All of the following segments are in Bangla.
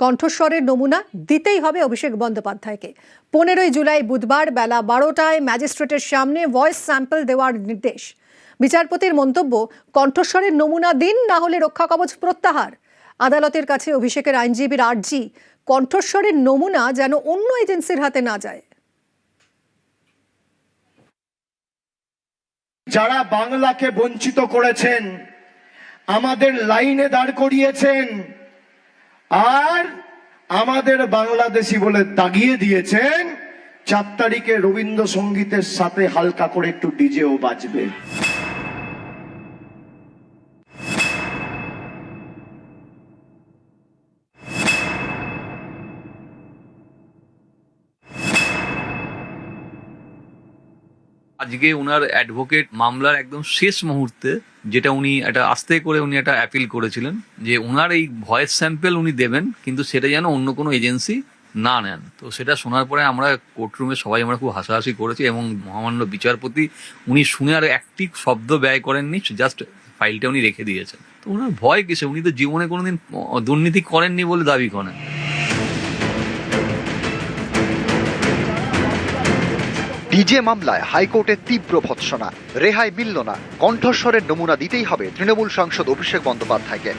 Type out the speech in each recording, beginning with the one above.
কণ্ঠস্বরের নমুনা দিতেই হবে অভিষেক বন্দ্যোপাধ্যায়কে। 15 জুলাই বুধবার বেলা 12টায় ম্যাজিস্ট্রেটের সামনে ভয়েস স্যাম্পল দেওয়ার নির্দেশ। বিচারপতির মন্তব্য, কণ্ঠস্বরের নমুনা দিন, না হলে রক্ষা কবচ প্রত্যাহার। আদালতের কাছে অভিষেকের আইনজীবীর আর্জি, কণ্ঠস্বরের নমুনা যেন অন্য এজেন্সির হাতে না যায়। যারা বাংলাকে বঞ্চিত করেছেন, আমাদের লাইনে দাঁড় করিয়েছেন আর আমাদের বাংলাদেশি বলে দাগিয়ে দিয়েছেন, 4 তারিখে রবীন্দ্রসঙ্গীতের সাথে হালকা করে একটু ডিজেও বাজবে। আজকে ওনার অ্যাডভোকেট মামলার একদম শেষ মুহূর্তে যেটা উনি একটা আস্তে করে উনি একটা অ্যাপিল করেছিলেন যে ওনার এই ভয়েস স্যাম্পল উনি দেবেন, কিন্তু সেটা যেন অন্য কোনো এজেন্সি না নেন। তো সেটা শোনার পরে আমরা কোর্টরুমে সবাই আমরা খুব হাসাহাসি করেছি এবং মহামান্য বিচারপতি উনি শুনে আর একটি শব্দ ব্যয় করেননি, জাস্ট ফাইলটা উনি রেখে দিয়েছেন। তো ওনার ভয় কিসে? উনি তো জীবনে কোনোদিন দুর্নীতি করেননি বলে দাবি করেন। ডিজে মামলায় হাইকোর্টের তীব্র ভৎসনা, রেহাই মিলল না। কণ্ঠস্বরের নমুনা দিতেই হবে তৃণমূল সাংসদ অভিষেক বন্দ্যোপাধ্যায়কে।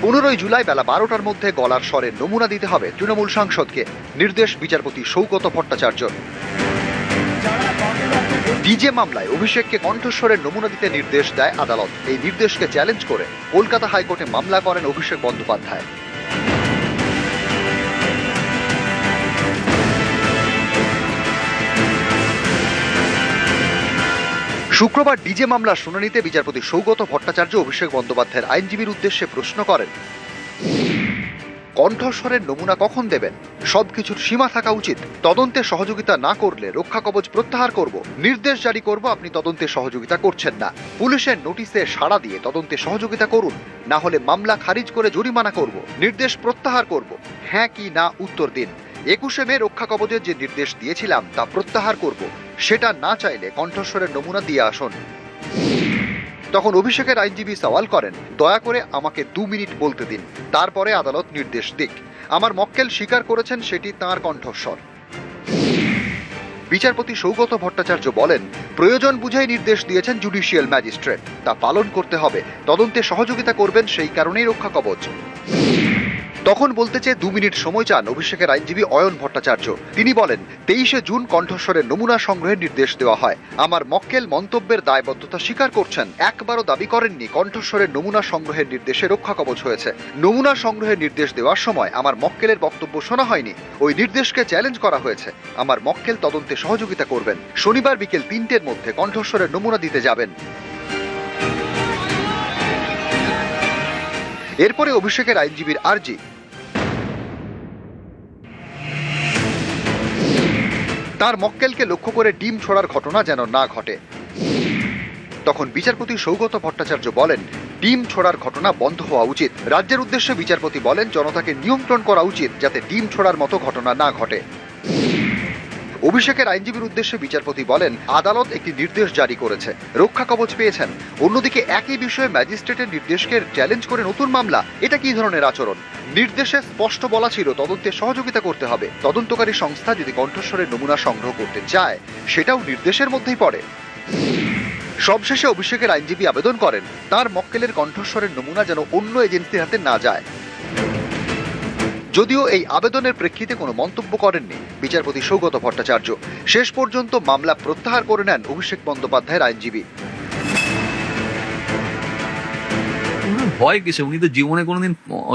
15 জুলাই বেলা 12টার মধ্যে গলার স্বরের নমুনা দিতে হবে তৃণমূল সাংসদকে, নির্দেশ বিচারপতি সৌগত ভট্টাচার্য। ডিজে মামলায় অভিষেককে কণ্ঠস্বরের নমুনা দিতে নির্দেশ দেয় আদালত। এই নির্দেশকে চ্যালেঞ্জ করে কলকাতা হাইকোর্টে মামলা করেন অভিষেক বন্দ্যোপাধ্যায়। শুক্রবার ডিজে মামলার শুনানিতে বিচারপতি সৌগত ভট্টাচার্য অভিষেক বন্দ্যোপাধ্যায়ের আইনজীবীর উদ্দেশ্যে প্রশ্ন করেন, কণ্ঠস্বরের নমুনা কখন দেবেন? সবকিছুর সীমা থাকা উচিত। তদন্তে সহযোগিতা না করলে রক্ষা কবচ প্রত্যাহার করব, নির্দেশ জারি করব। আপনি তদন্তে সহযোগিতা করছেন না, পুলিশের নোটিশে সাড়া দিয়ে তদন্তে সহযোগিতা করুন, না হলে মামলা খারিজ করে জরিমানা করব, নির্দেশ প্রত্যাহার করব। হ্যাঁ কি না উত্তর দিন। 21শে মে রক্ষা কবচের যে নির্দেশ দিয়েছিলাম তা প্রত্যাহার করব, সেটা না চাইলে কণ্ঠস্বরের নমুনা দিয়ে আসুন। তখন অভিষেকের আইনজীবী সওয়াল করেন, দয়া করে আমাকে 2 মিনিট বলতে দিন, তারপরে আদালত নির্দেশ দিক। আমার মক্কেল স্বীকার করেছেন সেটি তাঁর কণ্ঠস্বর। বিচারপতি সৌগত ভট্টাচার্য বলেন, প্রয়োজন বুঝেই নির্দেশ দিয়েছেন জুডিশিয়াল ম্যাজিস্ট্রেট, তা পালন করতে হবে। তদন্তে সহযোগিতা করবেন, সেই কারণেই রক্ষা কবচ। তখন বলতে চেয়ে 2 মিনিট সময় চান অভিষেকের আইনজীবী অয়ন ভট্টাচার্য। তিনি বলেন, 23শে জুন কণ্ঠস্বরের নমুনা সংগ্রহের নির্দেশ দেওয়া হয়। আমার মক্কেল মন্তব্যের দায়বদ্ধতা স্বীকার করছেন, একবারও দাবি করেননি কণ্ঠস্বরের নমুনা সংগ্রহের নির্দেশে রক্ষা কবচ হয়েছে। নমুনা সংগ্রহের নির্দেশ দেওয়ার সময় আমার মক্কেলের বক্তব্য শোনা হয়নি, ওই নির্দেশকে চ্যালেঞ্জ করা হয়েছে। আমার মক্কেল তদন্তে সহযোগিতা করবেন, শনিবার বিকেল 3টের মধ্যে কণ্ঠস্বরের নমুনা দিতে যাবেন। এরপরে অভিষেকের আইনজীবীর আর্জি, তার মক্কেলকে লক্ষ্য করে ডিম ছোড়ার ঘটনা যেন না ঘটে। তখন বিচারপতি সৌগত ভট্টাচার্য বলেন, ডিম ছোড়ার ঘটনা বন্ধ হওয়া উচিত। রাজ্যের উদ্দেশ্যে বিচারপতি বলেন, জনতাকে নিয়ন্ত্রণ করা উচিত যাতে ডিম ছোড়ার মতো ঘটনা না ঘটে। অভিষেকের আইনজীবীর উদ্দেশ্যে বিচারপতি বলেন, আদালত একটি নির্দেশ জারি করেছে, রক্ষা কবচ পেয়েছেন। অন্যদিকে একই বিষয়ে ম্যাজিস্ট্রেটের নির্দেশকে চ্যালেঞ্জ করে নতুন মামলা, এটা কি ধরনের আচরণ? নির্দেশে স্পষ্ট বলা ছিল তদন্তে সহযোগিতা করতে হবে। তদন্তকারী সংস্থা যদি কণ্ঠস্বরের নমুনা সংগ্রহ করতে চায়, সেটাও নির্দেশের মধ্যেই পড়ে। সবশেষে অভিষেকের আইনজীবী আবেদন করেন, তার মক্কেলের কণ্ঠস্বরের নমুনা যেন অন্য এজেন্সির হাতে না যায়। যদিও এই আবেদনের প্রেক্ষিতে কোনো মন্তব্য করেননি বিচারপতি সৌগত ভট্টাচার্য। শেষ পর্যন্ত মামলা প্রত্যাহার করে নেন অভিষেক বন্দ্যোপাধ্যায়ের আইনজীবী। ভয় কিসে? উনি তো জীবনে কোনোদিন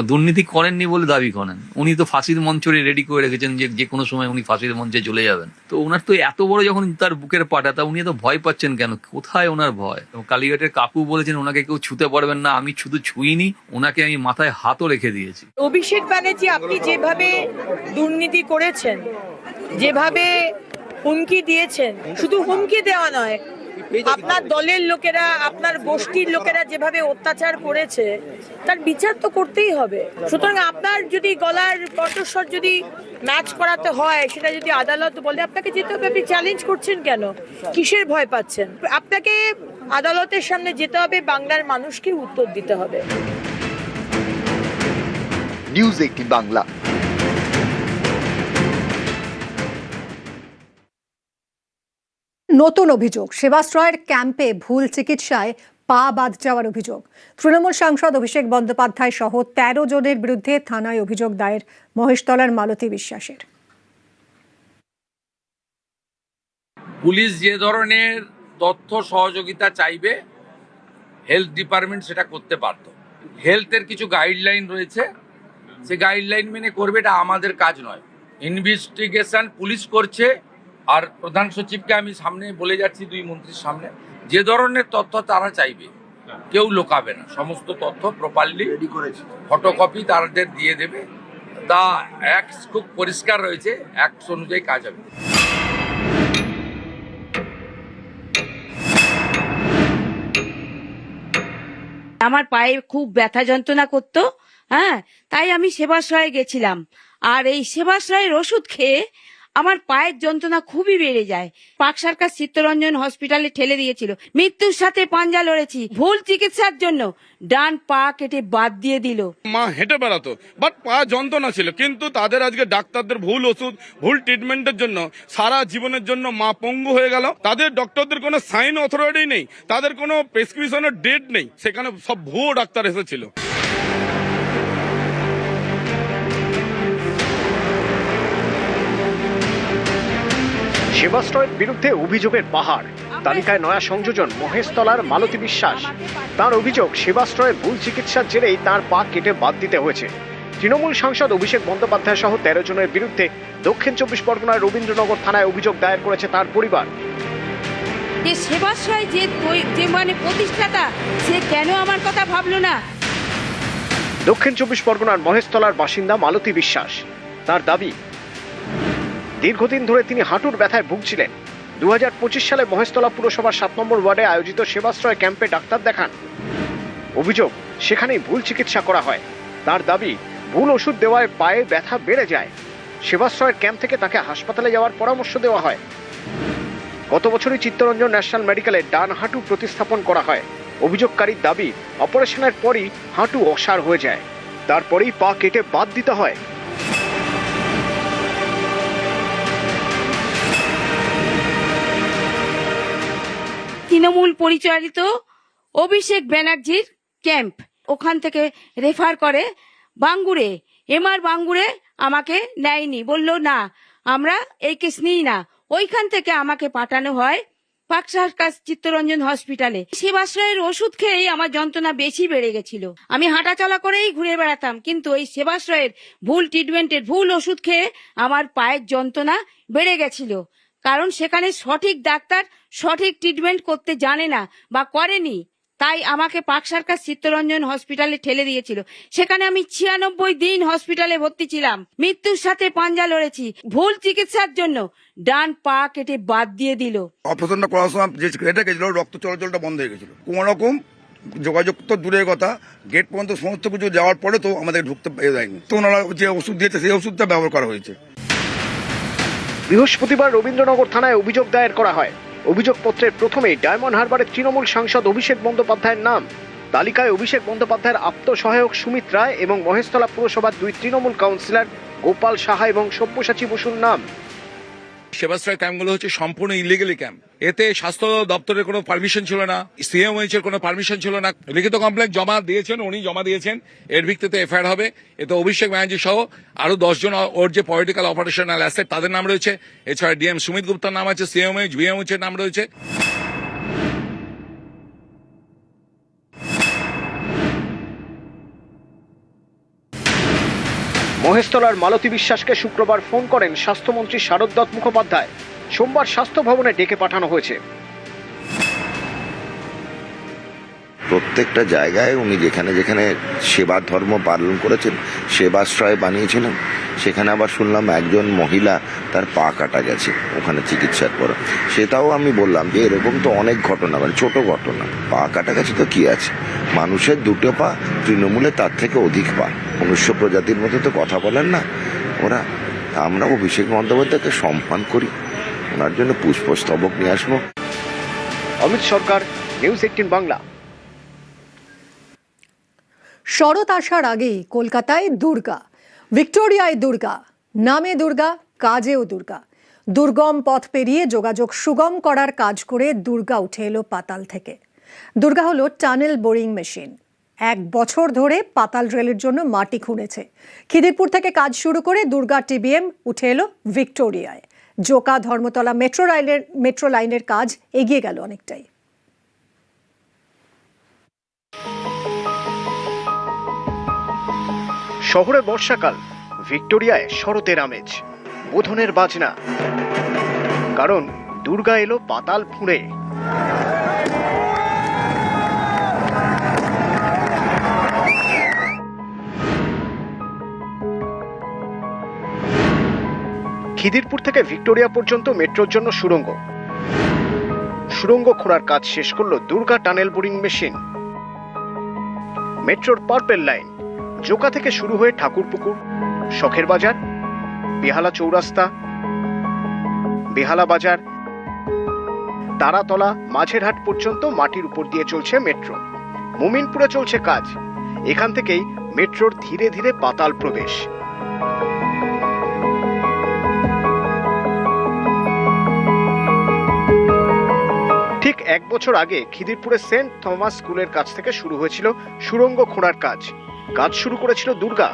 দুর্নীতি করেননি বলে দাবি করেন। উনি তো ফাঁসির মঞ্চ রেডি করে রেখেছেন যে কোনো সময় উনি ফাঁসির মঞ্চে চলে যাবেন। তো ওনার তো এত বড় যখন তার বুকের পাটা, তা উনি এত ভয় পাচ্ছেন কেন? কোথায় ওনার ভয়? কালীঘাটের কাকু বলেছেন ওনাকে কেউ ছুতে পারবেন না, আমি শুধু ছুঁইনি, ওনাকে আমি মাথায় হাতও রেখে দিয়েছি। অভিষেক ব্যানার্জি, আপনি যেভাবে দুর্নীতি করেছেন, যেভাবে হুমকি দিয়েছেন, শুধু হুমকি দেওয়া নয়, আপনার দলের লোকেরা, আপনার গোষ্ঠীর লোকেরা যেভাবে অত্যাচার করেছে, তার বিচার তো করতেই হবে। সুতরাং আপনার যদি গলার কণ্ঠস্বর যদি ম্যাচ করাতে হয়, সেটা যদি আদালত বলে আপনাকে যেতে হবে, আপনি চ্যালেঞ্জ করছেন কেন? কিসের ভয় পাচ্ছেন? আপনাকে আদালতের সামনে যেতে হবে, বাংলার মানুষকে উত্তর দিতে হবে। নিউজ 18 বাংলা। নতুন অভিযোগ, সেবাশ্রয়ের ক্যাম্পে ভুল চিকিৎসায় পা বাদ যাওয়ার অভিযোগ। তৃণমূল সাংসদ অভিষেক বন্দ্যোপাধ্যায় সহ 13 জনের বিরুদ্ধে থানায় অভিযোগ দায়ের মহেশতলার মালতী বিশ্বাসের। পুলিশ যে ধরনের তথ্য সহযোগিতা চাইবে হেলথ ডিপার্টমেন্ট সেটা করতে পারত। হেলথের কিছু গাইডলাইন রয়েছে, সে গাইডলাইন মেনে করবে, এটা আমাদের কাজ নয়। ইনভেস্টিগেশন পুলিশ করছে, আর প্রধান সচিবকে আমি সামনে বলে যাচ্ছি, 2 মন্ত্রীর সামনে, যে ধরনের তথ্য তারা চাইবে কেউ লোকাবে না, সমস্ত তথ্য প্রপারলি ফটোকপি তাদের দিয়ে দেবে। তা খুব পরিষ্কার রয়েছে, অ্যাক্ট অনুযায়ী কাজ হবে। আমার পায়ে খুব ব্যথা যন্ত্রণা করতো, তাই আমি সেবাশ্রয়ে গেছিলাম। আর এই সেবাশ্রয়ের ওষুধ খেয়ে আমার পায়ের যন্ত্রণা খুবই বেড়ে যায়। পার্ক সার্কাস চিত্তরঞ্জন হসপিটালে ঠেলে দিয়েছিল, মৃত্যুর সাথে পাঞ্জা লড়েছি। ভুল চিকিৎসার জন্য ডান পা কেটে বাদ দিয়ে দিল। মা হেঁটে বেড়াতো, বাট পা যন্ত্রণা ছিল, কিন্তু তাদের আজকে ডাক্তারদের ভুল ওষুধ, ভুল ট্রিটমেন্টের জন্য সারা জীবনের জন্য মা পঙ্গু হয়ে গেল। তাদের ডক্টরদের কোনো সাইন অথরিটি নেই, তাদের কোনো প্রেসক্রিপশনের ডেট নেই, সেখানে সব ভুয়ো ডাক্তার এসেছিল। সেবাশ্রয়ের বিরুদ্ধে অভিযোগের পাহাড়। তালিকায় নয়া সংযোজন মহেশতলার মালতী বিশ্বাস। তার অভিযোগ, সেবাশ্রয়ের ভুল চিকিৎসার জেরেই তার পা কেটে বাদ দিতে হয়েছে। তৃণমূল সাংসদ অভিষেক বন্দ্যোপাধ্যায় সহ 13 জনের বিরুদ্ধে দক্ষিণ 24 পরগনার রবীন্দ্রনগর থানায় অভিযোগ দায়ের করেছে তার পরিবার। যে সেবাশ্রয় যে মানে প্রতিষ্ঠাতা, সে কেন আমার কথা ভাবলো না? দক্ষিণ 24 পরগনার মহেশতলার বাসিন্দা মালতী বিশ্বাস। তার দাবি, দীর্ঘদিন ধরে তিনি হাঁটুর ব্যথায় ভুগছিলেন। 2025 সালে মহেশতলা পুরসভার 7 নম্বর ওয়ার্ডে আয়োজিত সেবাশ্রয় ক্যাম্পে ডাক্তার দেখান। অভিযোগ, সেখানেই ভুল চিকিৎসা করা হয়। তার দাবি, ভুল ওষুধ দেওয়ায় পায়ে ব্যথা বেড়ে যায়। সেবাশ্রয়ের ক্যাম্প থেকে তাকে হাসপাতালে যাওয়ার পরামর্শ দেওয়া হয়। গত বছরই চিত্তরঞ্জন ন্যাশনাল মেডিকেলে ডান হাঁটু প্রতিস্থাপন করা হয়। অভিযোগকারীর দাবি, অপারেশনের পরই হাঁটু অসাড় হয়ে যায়, তারপরেই পা কেটে বাদ দিতে হয়। তৃণমূল পরিচালিত অভিষেক ব্যানার্জির ক্যাম্প, ওখান থেকে রেফার করে বাঙ্গুরে, এমআর বাঙ্গুরে। আমাকে নেয়নি, বললো না আমরা এই কেস নিই না। ওইখান থেকে আমাকে পাঠানো হয় পার্ক সার্কাস চিত্তরঞ্জন হসপিটালে। সেবাশ্রয়ের ওষুধ খেয়েই আমার যন্ত্রণা বেশি বেড়ে গেছিল। আমি হাঁটাচলা করেই ঘুরে বেড়াতাম, কিন্তু এই সেবাশ্রয়ের ভুল ট্রিটমেন্টের ভুল ওষুধ খেয়ে আমার পায়ের যন্ত্রণা বেড়ে গেছিল। কারণ সেখানে সঠিক ডাক্তার সঠিক ট্রিটমেন্ট করতে জানে না বা করেনি, তাই আমাকে পার্ক সার্কাস চিত্তরঞ্জন হসপিটালে ঠেলে দিয়েছিল। সেখানে আমি 96 দিন হসপিটালে ভর্তি ছিলাম, মৃত্যুর সাথে পাঞ্জা লড়েছি। ভুল চিকিৎসার জন্য ডান পা কেটে বাদ দিয়ে দিল। অপারেশনটা করার সময় যে কেটে গেছিল, রক্ত চলাচলটা বন্ধ হয়ে গেছিল। কোন রকম যোগাযোগ তো দূরের কথা, গেট পর্যন্ত সমস্ত কিছু যাওয়ার পরে তো আমাদের ঢুকতে দেয়নি। তো ওনারা যে ওষুধ দিয়েছে সেই ওষুধটা ব্যবহার করা হয়েছে। বৃহস্পতিবার রবীন্দ্রনগর থানায় অভিযোগ দায়ের করা হয়। অভিযোগপত্রের প্রথমেই ডায়মন্ড হারবারের তৃণমূল সাংসদ অভিষেক বন্দ্যোপাধ্যায়ের নাম। তালিকায় অভিষেক বন্দ্যোপাধ্যায়ের আপ্তসহায়ক সুমিত রায় এবং মহেশতলা পুরসভার 2 তৃণমূল কাউন্সিলর গোপাল সাহা এবং সব্যসাচী বসুর নাম। সেবাশ্রয় ক্যাম্পগুলো হচ্ছে সম্পূর্ণ ইলিগালি ক্যাম্প। এতে স্বাস্থ্য দপ্তরের কোনো পারমিশন ছিল না, সিএমএইচ এর কোনো পারমিশন ছিল না। লিখিত কমপ্লেন জমা দিয়েছেন, উনি জমা দিয়েছেন, এর ভিত্তিতে এফআইআর হবে। এতে অভিষেক ব্যানার্জি সহ আরো 10 জন ওর যে পলিটিক্যাল অপারেশনাল অ্যাসেট তাদের নাম রয়েছে। এছাড়া ডিএম সুমিত গুপ্তার নাম আছে, সিএমএইচ ভিএমএইচ এর নাম রয়েছে। মহেশতলার মালতী বিশ্বাসকে শুক্রবার ফোন করেন স্বাস্থ্যমন্ত্রী শারদ দত্ত মুখোপাধ্যায়। সোমবার স্বাস্থ্য ভবনে ডেকে পাঠানো হয়েছে। প্রত্যেকটা জায়গায় উনি যেখানে যেখানে সেবা ধর্ম পালন করেছেন, সেবাশ্রয় বানিয়েছিলেন, সেখানে আবার শুনলাম একজন মহিলা তার পা কাটা গেছে ওখানে চিকিৎসার পর। সেটাও আমি বললাম যে এরকম তো অনেক ঘটনা, মানে ছোট ঘটনা, পা কাটা গেছে তো কি আছে, মানুষের 2টো পা, তৃণমূলে তার থেকে অধিক পা। মনুষ্য প্রজাতির মতো তো কথা বলেন না ওরা। আমরা অভিষেক বন্দ্যোপাধ্যায়কে সম্মান করি, ওনার জন্য পুষ্পস্তবক নিয়ে আসবো। অমিত সরকার, নিউজ 18 বাংলা। শরৎ আসার আগেই কলকাতায় দুর্গা, ভিক্টোরিয়ায় দুর্গা, নামে দুর্গা, কাজেও দুর্গা। দুর্গম পথ পেরিয়ে যোগাযোগ সুগম করার কাজ করে দুর্গা উঠে এলো পাতাল থেকে। দুর্গা হলো টানেল বোরিং মেশিন। 1 বছর ধরে পাতাল রেলের জন্য মাটি খুঁড়েছে। খিদিরপুর থেকে কাজ শুরু করে দুর্গা টিবিএম উঠে এলো ভিক্টোরিয়ায়। জোকা ধর্মতলা মেট্রো লাইনের কাজ এগিয়ে গেল অনেকটাই। শহরে বর্ষাকাল, ভিক্টোরিয়ায় শরতের আমেজ, বোধনের বাজনা, কারণ দুর্গা এলো পাতাল ফুঁড়ে। খিদিরপুর থেকে ভিক্টোরিয়া পর্যন্ত মেট্রোর জন্য সুড়ঙ্গ খোঁড়ার কাজ শেষ করলো দুর্গা টানেল বোরিং মেশিন। মেট্রোর পার্পেল লাইন জোকা থেকে শুরু হয়ে ঠাকুরপুকুর, শখের বাজার, বেহালা চৌরাস্তা, বেহালা বাজার, তারাতলা, মাঝেরহাট পর্যন্ত মাটির উপর দিয়ে চলছে মেট্রো। মুমিনপুরে চলছে কাজ। এখান থেকেই মেট্রোর ধীরে ধীরে পাতাল প্রবেশ। ঠিক 1 বছর আগে খিদিরপুরের সেন্ট থমাস স্কুলের কাছ থেকে শুরু হয়েছিল সুড়ঙ্গ খোঁড়ার কাজ। কাজ শুরু করেছিল দুর্গা।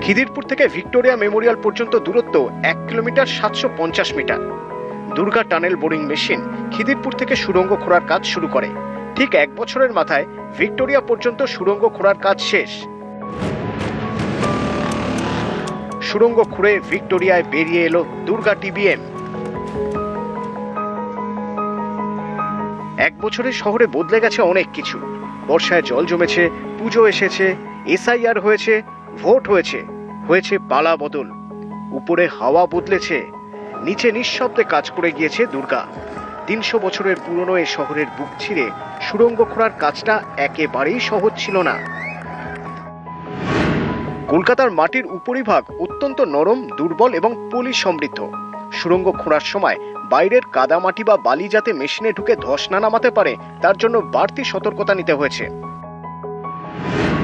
খিদিরপুর থেকে ভিক্টোরিয়া মেমোরিয়াল পর্যন্ত দূরত্ব 1 kilometre 750 metre. Durga tunnel boring machine Khidirpur থেকে সুড়ঙ্গ খোঁড়ার কাজ শুরু করে। ঠিক 1 বছরের মাথায় ভিক্টোরিয়া পর্যন্ত সুড়ঙ্গ খোঁড়ার কাজ শেষ। সুড়ঙ্গ খুঁড়ে ভিক্টোরিয়ায় বেরিয়ে এলো দুর্গা টিবিএম। 1 বছরে শহরে বদলে গেছে অনেক কিছু। বর্ষায় জল জমেছে, পুজো এসেছে, এসআইআর হয়েছে, ভোট হয়েছে, হয়েছে পালা বদল। উপরে হাওয়া বদলেছে, নিচে নিঃশব্দে কাজ করে গিয়েছে দুর্গা। 300 বছরের পুরনো এই শহরের বুক ছিঁড়ে সুড়ঙ্গ খোঁড়ার কাজটা একেবারেই সহজ ছিল না। কলকাতার মাটির উপরিভাগ অত্যন্ত নরম, দুর্বল এবং পলি সমৃদ্ধ। সুড়ঙ্গ খোঁড়ার সময় বাইরের কাদামাটি বা বালি যাতে মেশিনে ঢুকে ধস না নামাতে পারে তার জন্য বাড়তি সতর্কতা নিতে হয়েছে।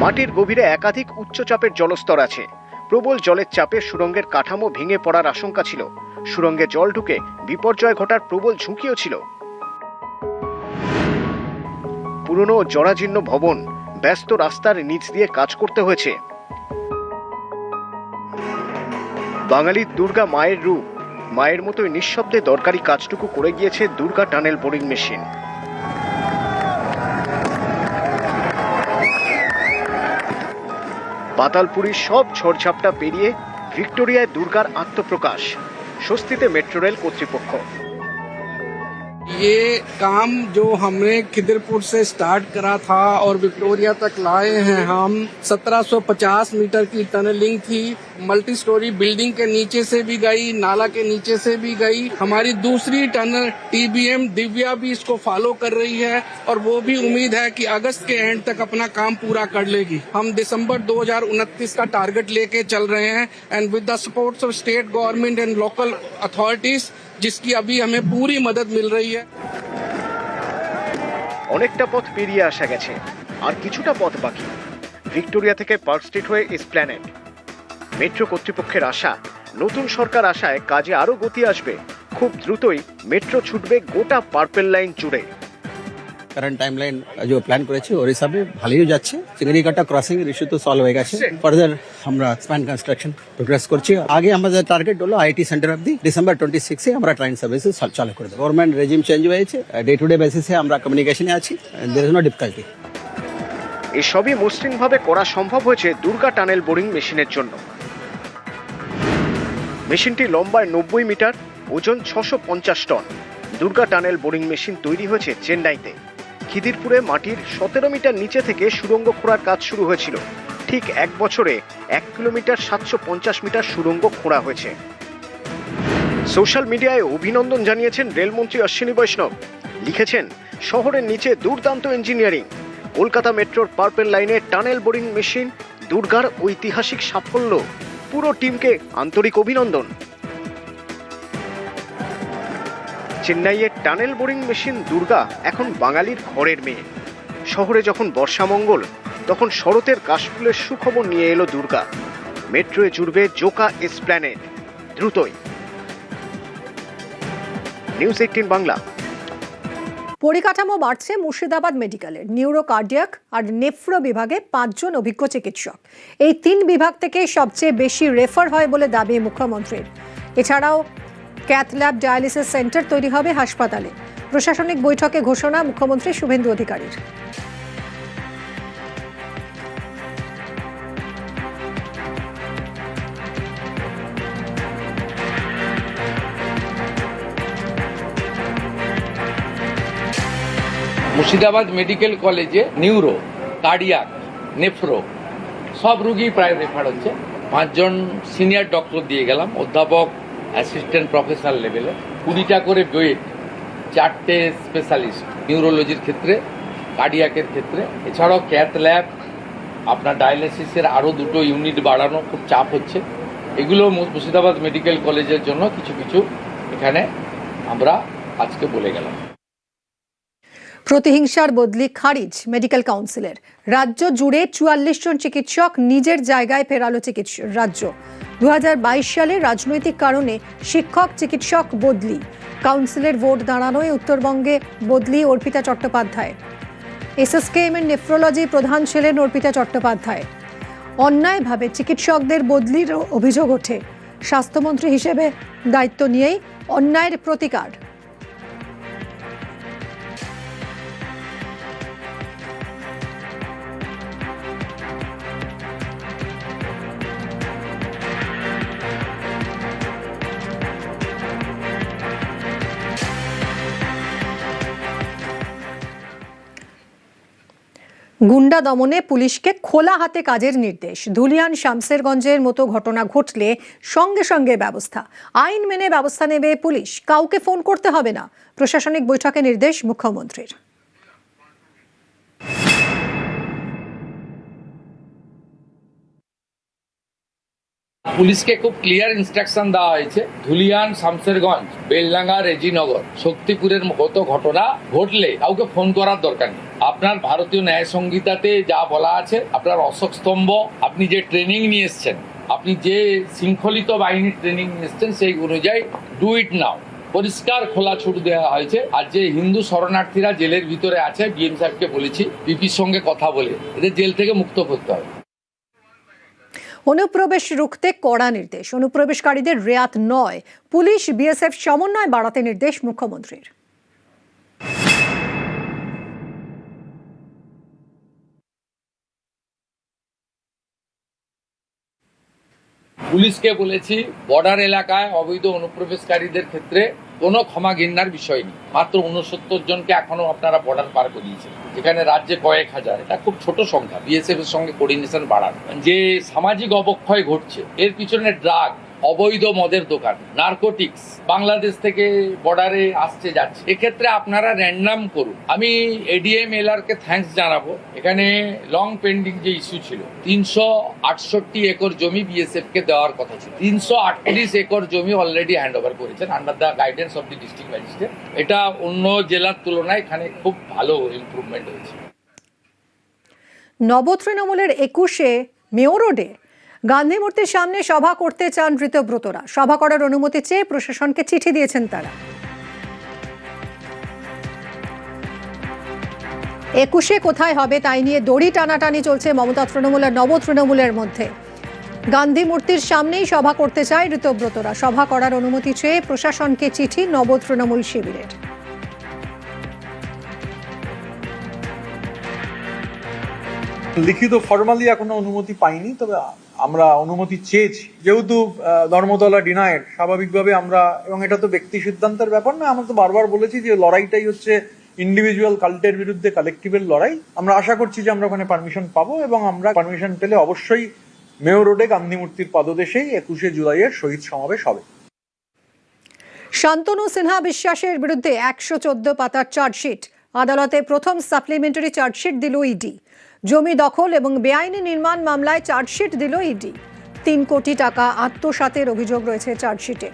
মাটির গভীরে একাধিক উচ্চচাপের জলস্তর আছে। প্রবল জলের চাপে সুড়ঙ্গের কাঠামো ভেঙে পড়ার আশঙ্কা ছিল। সুড়ঙ্গে জল ঢুকে বিপর্যয় ঘটার প্রবল ঝুঁকিও ছিল। পুরনো জরাজীর্ণ ভবন, ব্যস্ত রাস্তার নিচ দিয়ে কাজ করতে হয়েছে। বাঙালির দুর্গা মায়ের রূপ, মায়ের মতোই নিঃশব্দে দরকারি কাজটুকু করে গিয়েছে দুর্গা টানেল বোরিং মেশিন। পাতালপুরীর সব ঝড়ঝাপটা পেরিয়ে ভিক্টোরিয়ায় দুর্গার আত্মপ্রকাশ। স্বস্তিতে মেট্রো রেল কর্তৃপক্ষ। ये काम जो हमने खिदरपुर से स्टार्ट करा था और विक्टोरिया तक लाए हैं हम, 1750 मीटर की टनलिंग थी। मल्टी स्टोरी बिल्डिंग के नीचे से भी गई, नाला के नीचे से भी गई। हमारी दूसरी टनल टीबीएम दिव्या भी इसको फॉलो कर रही है और वो भी उम्मीद है कि अगस्त के एंड तक अपना काम पूरा कर लेगी। हम दिसंबर 2029 का टारगेट लेके चल रहे हैं and with the support of state government and local authorities, जिसकी अभी हमें पूरी मदद मिल रही है। অনেকটা পথ পেরিয়ে আসা গেছে, আর কিছুটা পথ বাকি। ভিক্টোরিয়া থেকে পার্ক স্ট্রিট হয়ে এসপ্ল্যানেড। মেট্রো কর্তৃপক্ষের আশা, নতুন সরকার আশায় কাজে আরো গতি আসবে। খুব দ্রুতই মেট্রো ছুটবে গোটা পার্পেল লাইন জুড়ে। কারেন্ট টাইমলাইন যে প্ল্যান করেছি ওর হিসাবে ভালোই যাচ্ছে। চিংড়িঘাটা ক্রসিং এর ইস্যু তো সলভ হয়ে গেছে। ফার্দার আমরা স্প্যান কনস্ট্রাকশন প্রোগ্রেস করছি। আগে আমাদের টার্গেট হলো আইটি সেন্টার অব্দি ডিসেম্বর 26 এ আমরা ট্রেন সার্ভিসেস চালু করে দেব। গভর্নমেন্ট রেজিম চেঞ্জ হয়েছে, ডে টু ডে বেসিসে আমরা কমিউনিকেশনে আছি। There is no difficulty. এসবই মসৃণভাবে করা সম্ভব হয়েছে দুর্গা টানেল বোরিং মেশিনের জন্য। মেশিনটি লম্বায় 90 মিটার, ওজন 650 ton. Durga tunnel boring machine তৈরি হয়েছে চেন্নাইতে। খিদিরপুরে মাটির 17 মিটার নিচে থেকে সুড়ঙ্গ খোঁড়ার কাজ শুরু হয়েছিল। ঠিক 1 বছরে 1 কিলোমিটার 750 মিটার সুড়ঙ্গ খোঁড়া হয়েছে। সোশ্যাল মিডিয়ায় অভিনন্দন জানিয়েছেন রেলমন্ত্রী অশ্বিনী বৈষ্ণব। লিখেছেন, শহরের নিচে দুর্দান্ত ইঞ্জিনিয়ারিং। কলকাতা মেট্রোর পার্পেল লাইনে টানেল বোরিং মেশিন, দুর্গার ঐতিহাসিক সাফল্য। পুরো টিমকে আন্তরিক অভিনন্দন। চেন্নাইয়ের টানেল বোরিং মেশিন দুর্গা এখন বাঙালির ঘরের মেয়ে। শহরে যখন বর্ষামঙ্গল, তখন শরতের কাশফুলের সুখবর নিয়ে এলো দুর্গা। মেট্রোয় জুড়বে জোকা এসপ্ল্যানেড দ্রুতই। নিউজ 18 বাংলা। পরিকাঠামো বাড়ছে মুর্শিদাবাদ মেডিকেলের। নিউরো, কার্ডিয়াক আর নেফ্রো বিভাগে 5 জন অভিজ্ঞ চিকিৎসক। এই 3 বিভাগ থেকে সবচেয়ে বেশি রেফার হয় বলে দাবি মুখ্যমন্ত্রীর। এছাড়াও ক্যাথ ল্যাব, ডায়ালিসিস সেন্টার তৈরি হবে হাসপাতালে। প্রশাসনিক বৈঠকে ঘোষণা মুখ্যমন্ত্রী শুভেন্দু অধিকারীর। মুর্শিদাবাদ মেডিকেল কলেজে নিউরো, কার্ডিয়াক, নেফ্রো সব রুগী প্রায় রেফার হচ্ছে। 5 জন সিনিয়র ডক্টর দিয়ে গেলাম, অধ্যাপক, অ্যাসিস্ট্যান্ট প্রফেসর লেভেলে। 20টা করে বেড, 4টে স্পেশালিস্ট নিউরোলজির ক্ষেত্রে, কার্ডিয়াকের ক্ষেত্রে। এছাড়াও ক্যাথ ল্যাব, আপনার ডায়ালিসিসের আরও 2টো ইউনিট বাড়ানো খুব চাপ হচ্ছে। এগুলো মুর্শিদাবাদ মেডিকেল কলেজের জন্য কিছু কিছু এখানে আমরা আজকে বলে গেলাম। প্রতিহিংসার বদলি খারিজ মেডিকেল কাউন্সিলের। রাজ্য জুড়ে 44 জন চিকিৎসক নিজের জায়গায় ফেরালো রাজ্য। 2022 সালে রাজনৈতিক কারণে শিক্ষক চিকিৎসক বদলি। কাউন্সিলের ভোট দাঁড়ানোয় উত্তরবঙ্গে বদলি অর্পিতা চট্টোপাধ্যায়। এসএসকেএম এর নেফ্রোলজি প্রধান ছিলেন অর্পিতা চট্টোপাধ্যায়। অন্যায়ভাবে চিকিৎসকদের বদলির অভিযোগ ওঠে। স্বাস্থ্যমন্ত্রী হিসেবে দায়িত্ব নিয়েই অন্যায়ের প্রতিকার। গুন্ডা দমনে পুলিশকে খোলা হাতে কাজের নির্দেশ। ধুলিয়ান, শামসেরগঞ্জের মতো ঘটনা ঘটলে সঙ্গে সঙ্গে ব্যবস্থা। আইন মেনে ব্যবস্থা নেবে পুলিশ, কাউকে ফোন করতে হবে না। প্রশাসনিক বৈঠকে নির্দেশ মুখ্যমন্ত্রীর। পুলিশকে খুব ক্লিয়ার ইনস্ট্রাকশন দেওয়া হয়েছে। ধুলিয়ান, শামসেরগঞ্জ, বেলডাঙ্গা, রেজিনগর, শক্তিপুরের মতো ঘটনা ঘটলে কাউকে ফোন করার দরকার নেই। আপনার ভারতীয় ন্যায় সংহিতাতে যা বলা আছে, আপনার অশোক স্তম্ভ, আপনি যে ট্রেনিং নিয়ে এসছেন, আপনি যে শৃঙ্খলিত বাহিনীর ট্রেনিং নিয়ে এসছেন, সেই অনুযায়ী ডু ইট নাও। পরিষ্কার খোলা ছুট দেওয়া হয়েছে। আর যে হিন্দু শরণার্থীরা জেলের ভিতরে আছে, ডিএম সাহেবকে বলেছি পিপির সঙ্গে কথা বলে এদের জেল থেকে মুক্ত করতে হবে। অনুপ্রবেশ রুখতে কড়া নির্দেশ। অনুপ্রবেশকারীদের রেয়াত নয়, পুলিশ বিএসএফ সমন্বয় বাড়াতে নির্দেশ মুখ্যমন্ত্রীর। পুলিশকে বলেছি বর্ডার এলাকায় অবৈধ অনুপ্রবেশকারীদের ক্ষেত্রে কোনো ক্ষমা ঘেন্নার বিষয় নেই। মাত্র 69 জনকে এখনো আপনারা বর্ডার পার করিয়েছেন, যেখানে রাজ্যে কয়েক হাজার। এটা খুব ছোট সংখ্যা। বিএসএফ এর সঙ্গে কোঅর্ডিনেশন বাড়ান। যে সামাজিক অবক্ষয় ঘটছে, এর পিছনে ড্রাগ, অবৈধ মদের দোকান, নার্কোটিক্স বাংলাদেশ থেকে বর্ডারে আসছে যাচ্ছে। এক্ষেত্রে আপনারা র্যান্ডাম করুন। আমি এডিএম এলআরকে থ্যাঙ্কস জানাবো। এখানে লং পেন্ডিং যে ইস্যু ছিল, 368 একর জমি বিএসএফ কে দেওয়ার কথা ছিল, 338 একর জমি অলরেডি হ্যান্ড ওভার করেছেন under the guidance of the district magistrate. এটা অন্য জেলার তুলনায় এখানে খুব ভালো ইমপ্রুভমেন্ট হয়েছে। নব তৃণমূলের 21-এ মেয়র রোডে গান্ধী মূর্তির সামনে সভা করতে চান ঋতব্রতরা। সভা করার অনুমতি চেয়ে প্রশাসনকে চিঠি দিয়েছেন তারা। 21-এ কোথায় হবে তাই নিয়ে দড়ি টানাটানি চলছে মমতা তৃণমূল আর নব তৃণমূলের মধ্যে। গান্ধী মূর্তির সামনেই সভা করতে চায় ঋতব্রতরা। সভা করার অনুমতি চেয়ে প্রশাসনকে চিঠি নব তৃণমূল শিবিরের। লিখিত ফর্মালি এখনো অনুমতি পাইনি, তবে আমরা অনুমতি চেয়েছি। যেহেতু ধর্মতলা ডিনায়ের, স্বাভাবিকভাবে আমরা, এবং এটা তো ব্যক্তি সিদ্ধান্তের ব্যাপার না, আমরা তো বারবার বলেছি যে লড়াইটাই হচ্ছে ইন্ডিভিজুয়াল কাল্টের বিরুদ্ধে কালেকটিভের লড়াই। আমরা আশা করছি যে আমরা ওখানে পারমিশন পাবো, এবং আমরা পারমিশন পেলে অবশ্যই মেয়র রোডে গান্ধী মূর্তির পাদদেশেই 21শে জুলাইয়ের শহীদ সমাবেশ হবে। শান্তনু সিনহা বিশ্বাসের বিরুদ্ধে 114 পাতার চার্জশিট। আদালতে প্রথম সাপ্লিমেন্টারি চার্জশিট দিল ইডি। জমি দখল এবং বেআইনি নির্মাণ মামলায় চার্জশিট দিল ইডি। 3 কোটি টাকা আত্মসাতের অভিযোগ রয়েছে চার্জশিটে।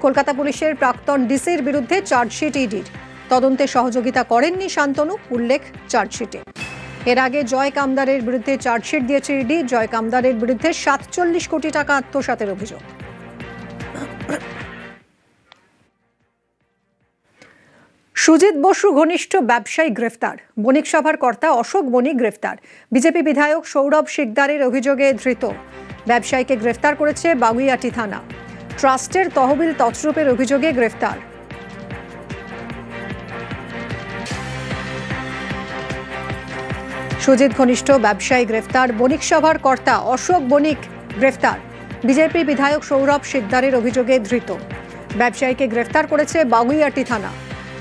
কলকাতা পুলিশের প্রাক্তন ডিসির বিরুদ্ধে চার্জশিট ইডির। তদন্তে সহযোগিতা করেননি শান্তনু, উল্লেখ চার্জশিটে। এর আগে জয় কামদারের বিরুদ্ধে চার্জশিট দিয়েছে ইডি। জয় কামদারের বিরুদ্ধে 47 কোটি টাকা আত্মসাতের অভিযোগ। সুজিত বসু ঘনিষ্ঠ ব্যবসায়ী গ্রেফতার। বণিক সভার কর্তা অশোক বণিক গ্রেফতার। বিজেপি বিধায়ক সৌরভ শিকদারের অভিযোগে ধৃত ব্যবসায়ীকে গ্রেফতার করেছে বাগুইআটি থানা। ট্রাস্টের তহবিল তছরূপের অভিযোগে গ্রেফতার। সুজিত ঘনিষ্ঠ ব্যবসায়ী গ্রেফতার। বণিক সভার কর্তা অশোক বণিক গ্রেফতার। বিজেপি বিধায়ক সৌরভ শিকদারের অভিযোগে ধৃত ব্যবসায়ীকে গ্রেফতার করেছে বাগুইআটি থানা।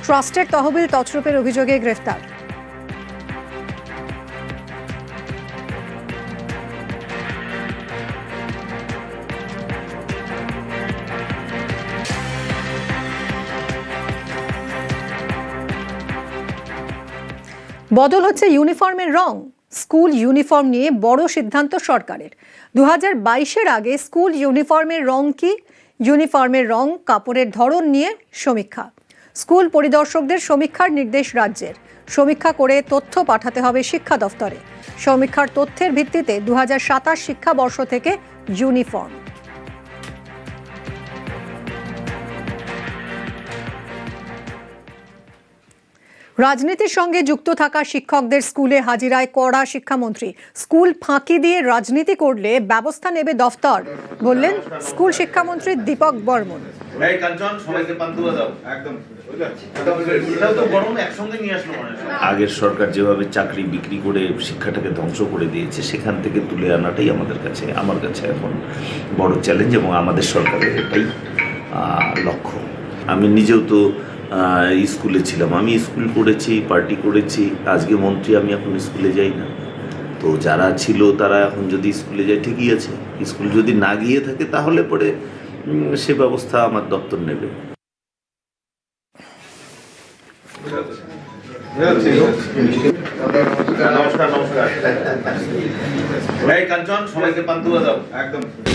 ট্রাস্টের তহবিল তছরূপের অভিযোগে গ্রেফতার। বদল হচ্ছে ইউনিফর্মের রং। স্কুল ইউনিফর্ম নিয়ে বড় সিদ্ধান্ত সরকারের। 2022-এর আগে স্কুল ইউনিফর্মের রং কি? ইউনিফর্মের রং, কাপড়ের ধরন নিয়ে সমীক্ষা। স্কুল পরিদর্শকদের সমীক্ষার নির্দেশ রাজ্যের। সমীক্ষা করে তথ্য পাঠাতে হবে শিক্ষা দফতরে। সমীক্ষার তথ্যের ভিত্তিতে 2027 শিক্ষাবর্ষ থেকে ইউনিফর্ম। রাজনীতির সঙ্গে যুক্ত থাকা শিক্ষকদের স্কুলে হাজিরায় কড়া শিক্ষামন্ত্রী। স্কুল ফাঁকি দিয়ে রাজনীতি করলে ব্যবস্থা নেবে দফতর, বললেন স্কুল শিক্ষামন্ত্রী দীপক বর্মন। আগের সরকার যেভাবে চাকরি বিক্রি করে শিক্ষাটাকে ধ্বংস করে দিয়েছে, সেখান থেকে তুলে আনাটাই আমার কাছে এখন বড় চ্যালেঞ্জ, এবং আমাদের সরকারের এটাই লক্ষ্য। আমি নিজেও তো স্কুলে ছিলাম, আমি স্কুল করেছি, পার্টি করেছি, আজকে মন্ত্রী, আমি এখন স্কুলে যাই না। তো যারা ছিল তারা এখন যদি স্কুলে যায় ঠিকই আছে, স্কুল যদি না গিয়ে থাকে তাহলে পরে সে ব্যবস্থা আমার দপ্তর নেবে। নমস্কার।